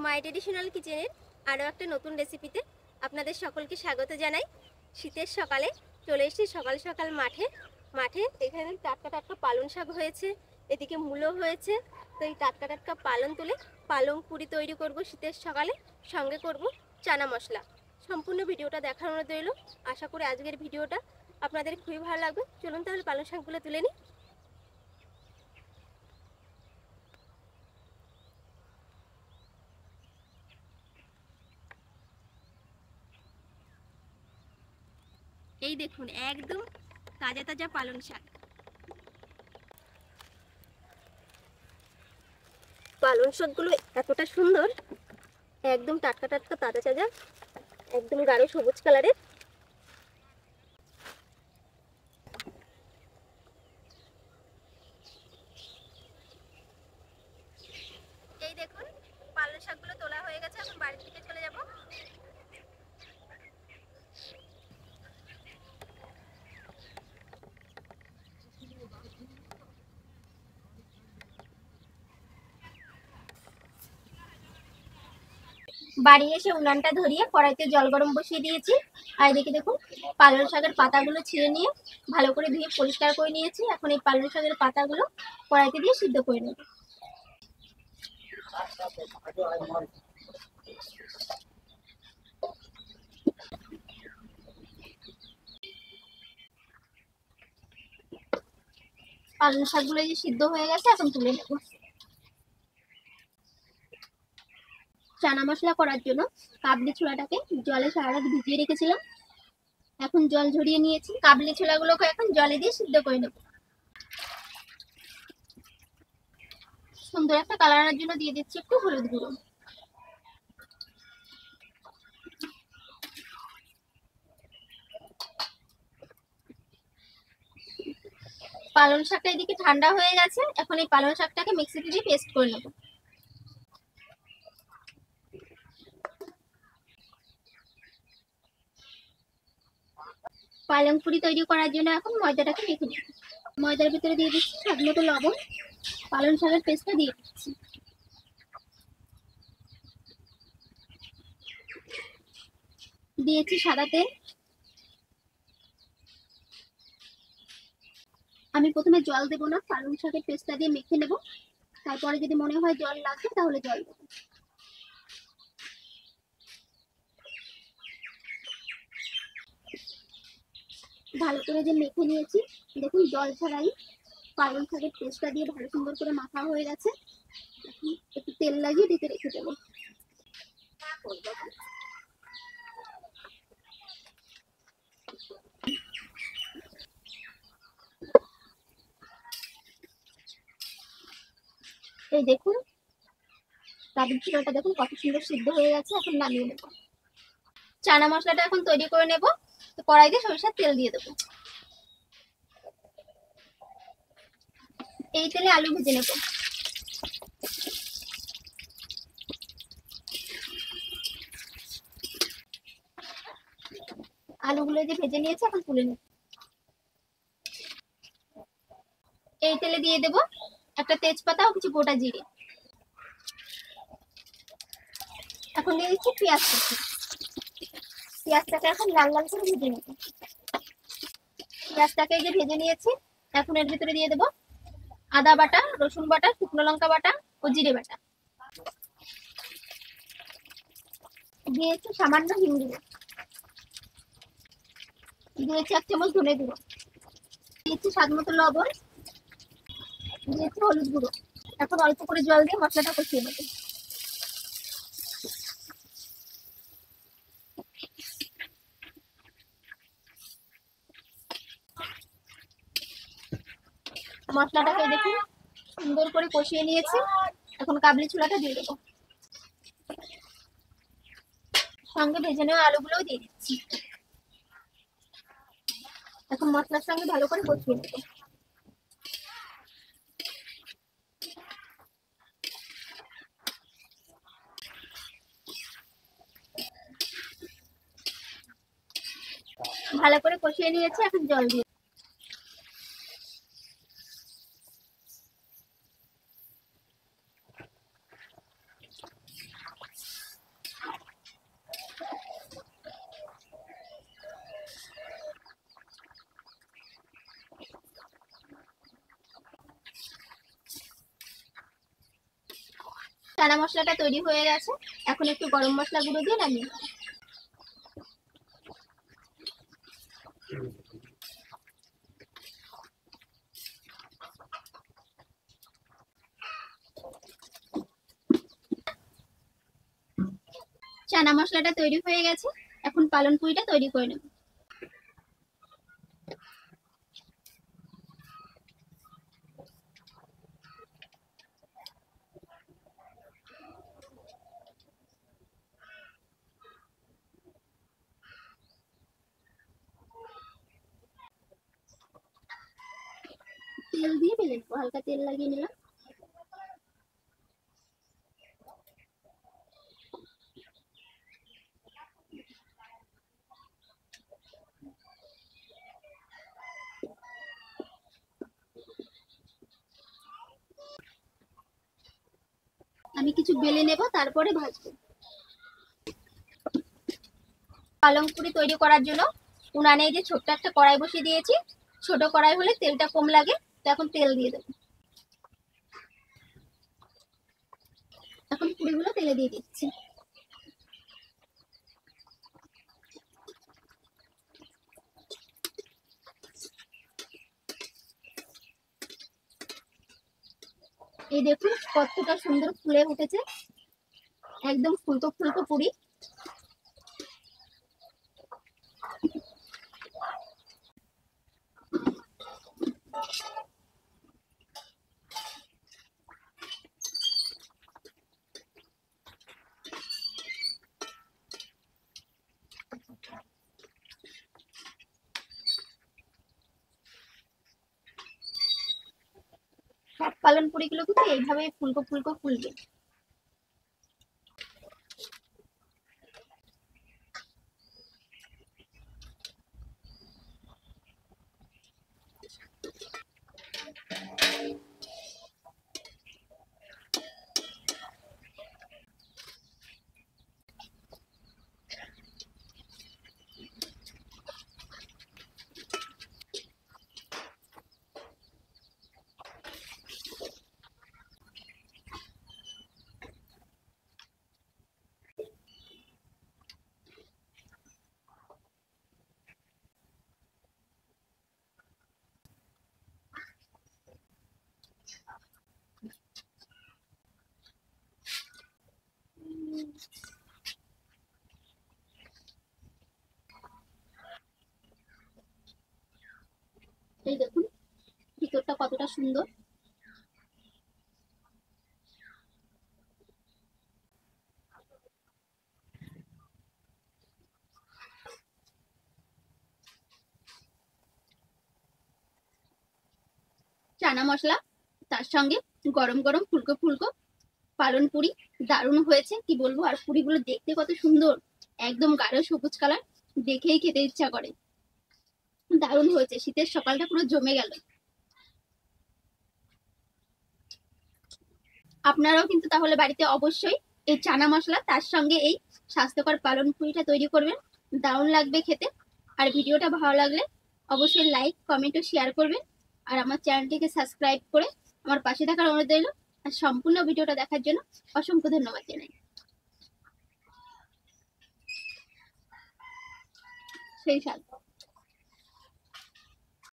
মাই traditional কিচেনের আরও একটা নতুন রেসিপিতে আপনাদের সকলকে স্বাগত জানাই। শীতের সকালে চলে এসেছি সকাল সকাল মাঠে এখানে টাটকা টাটকা পালং শাক হয়েছে, এদিকে মূলো হয়েছে। তো এই টাটকা টাটকা পালং তুলে পালং পুরি তৈরি করব শীতের সকালে, সঙ্গে করব চানা মশলা। সম্পূর্ণ ভিডিওটা দেখার অনুরোধ রইল। আশা করি আজকের ভিডিওটা আপনাদের খুবই ভালো লাগবে। চলুন তাহলে পালং শাকগুলো তুলে নিই। এই দেখুন, একদম তাজা তাজা পালং শাক। পালং শাকগুলো এতটা সুন্দর, একদম টাটকা টাটকা তাজা তাজা, একদম গাঢ় সবুজ কালারের। এই দেখুন, পালং শাকগুলো তোলা হয়ে গেছে। এখন বাড়ির দিকে চলে যাব। বাড়ি এসে উনানটা ধরিয়ে কড়াইতে জল গরম বসিয়ে দিয়েছি। আর এদিকে দেখুন, পালং শাকের পাতাগুলো ছিঁড়ে নিয়ে ভালো করে ধুয়ে পরিষ্কার করে নিয়েছি। এখন এই পালং শাকের পাতাগুলো কড়াইতে দিয়ে সিদ্ধ করে নেব। পালং শাকগুলো যে সিদ্ধ হয়ে গেছে, এখন তুলে নেব। চানা মশলা করার জন্য কাবলি ছোলাটাকে জলে সারা রাত ভিজিয়ে রেখেছিলাম। এখন জল ঝরিয়ে নিয়েছি। কাবলি ছোলাগুলোকে এখন জলে দিয়ে সিদ্ধ করে নেব। সুন্দর একটা কালার আনার জন্য দিয়ে দিচ্ছি একটু হলুদ গুঁড়ো। পালং শাকটা এদিকে ঠান্ডা হয়ে গেছে। এখন এই পালং শাকটাকে মিক্সিতে দিয়ে পেস্ট করে নেব। পালং পুরি তৈরি করার জন্য এখন ময়দাটাকে মেখে নেব। ময়দার ভিতরে দিয়ে দিচ্ছি স্বাদ মতো লবণ, পালং শাকের পেস্টটা দিয়ে দিচ্ছি, দিয়েছি সাদা তেল। আমি প্রথমে জল দেবো না, পালং শাকের পেস্টটা দিয়ে মেখে নেব। তারপরে যদি মনে হয় জল লাগবে তাহলে জল দেবো। ভালো করে যে মেখে নিয়েছি, দেখুন জল ছাড়াই পালং শাকের পেস্টটা দিয়ে ভালো সুন্দর করে মাখা হয়ে গেছে। একটু তেল লাগিয়ে দিতে রেখে দেবো। এই দেখুন, কাবলি ছোলাটা দেখুন কত সুন্দর সিদ্ধ হয়ে গেছে। এখন নামিয়ে নেব। চানা মশলাটা এখন তৈরি করে নেব। তো কড়াইতে সরিষার তেল দিয়ে দেবো। এই তেলে আলু ভেজে নেব। আলুগুলো যে ভেজে নিয়েছে এখন তুলে নেব। এই তেলে দিয়ে দেব একটা তেজপাতা ও কিছু গোটা জিরে। এখন দিয়ে দিচ্ছি পেঁয়াজ কুচি। পেঁয়াজটাকে এখন লাল লাল করে ভেজে নেব। পেঁয়াজটাকে যে ভেজে নিয়েছি, এখন এর ভিতরে দিয়ে দেব আদা বাটা, রসুন বাটা, শুকনো লঙ্কা বাটা ও জিরে বাটা। দিয়েছি সামান্য হিং গুঁড়ো, দিয়েছি 1 চামচ ধনে গুঁড়ো, দিয়েছি স্বাদ মতো লবণ, দিয়েছি হলুদ গুঁড়ো। এখন অল্প করে জল দিয়ে মশলাটা কষিয়ে নেব। মশলাটাকে দেখুন সুন্দর করে কষিয়ে নিয়েছি। এখন কাবলি ছোলাটা দিয়ে দেবো, সঙ্গে ভেজে নেওয়া আলুগুলোও দিয়ে দিচ্ছি। এখন মশলার সঙ্গে ভালো করে কষিয়ে নেব। ভালো করে কষিয়ে নিয়েছি, এখন জল দিয়ে চানা মশলাটা তৈরি হয়ে গেছে, এখন একটু গরম মশলা গুঁড়ো দিয়ে নামিয়ে নেব। চানা মশলাটা তৈরি হয়ে গেছে, এখন পালন পুরিটা তৈরি করে নেব। তেল দিয়ে ভেজে নেবো, হালকা তেল লাগিয়ে নিলাম। আমি কিছু বেলে নেব, তারপরে ভাজবো। পালং পুরি তৈরি করার জন্য উনানে যে ছোট্ট একটা কড়াই বসিয়ে দিয়েছি। ছোট কড়াই হলে তেলটা কম লাগে, তো এখন তেল দিয়ে দেবো। এখন পুরিগুলো তেলে দিয়ে দিচ্ছি। এই দেখুন কতটা সুন্দর ফুলে উঠেছে, একদম ফুলকো ফুলকো পুরি। সব পালন পুরিগুলো কিন্তু এইভাবে ফুলকো ফুলকো ফুলবে। এই দেখুন ভিতরটা কতটা সুন্দর। চানা মশলা, তার সঙ্গে গরম গরম ফুলকো ফুলকো পালন পুরি, দারুণ হয়েছে কি বলবো। আর পুরিগুলো দেখতে কত সুন্দর, একদম গাঢ় সবুজ কালার, দেখেই খেতে ইচ্ছা করে। দারুণ হয়েছে, শীতের সকালটা পুরো জমে গেল। আপনারাও কিন্তু তাহলে বাড়িতে অবশ্যই এই চানা মশলা তার সঙ্গে এই স্বাস্থ্যকর পালন পুরিটা তৈরি করবেন, দারুণ লাগবে খেতে। আর ভিডিওটা ভালো লাগলে অবশ্যই লাইক কমেন্ট ও শেয়ার করবেন। আর আমার চ্যানেলটিকে সাবস্ক্রাইব করে আমার পাশে থাকার অনুরোধ রইল। আর সম্পূর্ণ ভিডিওটা দেখার জন্য অসংখ্য ধন্যবাদ জানাই। সেই সাথে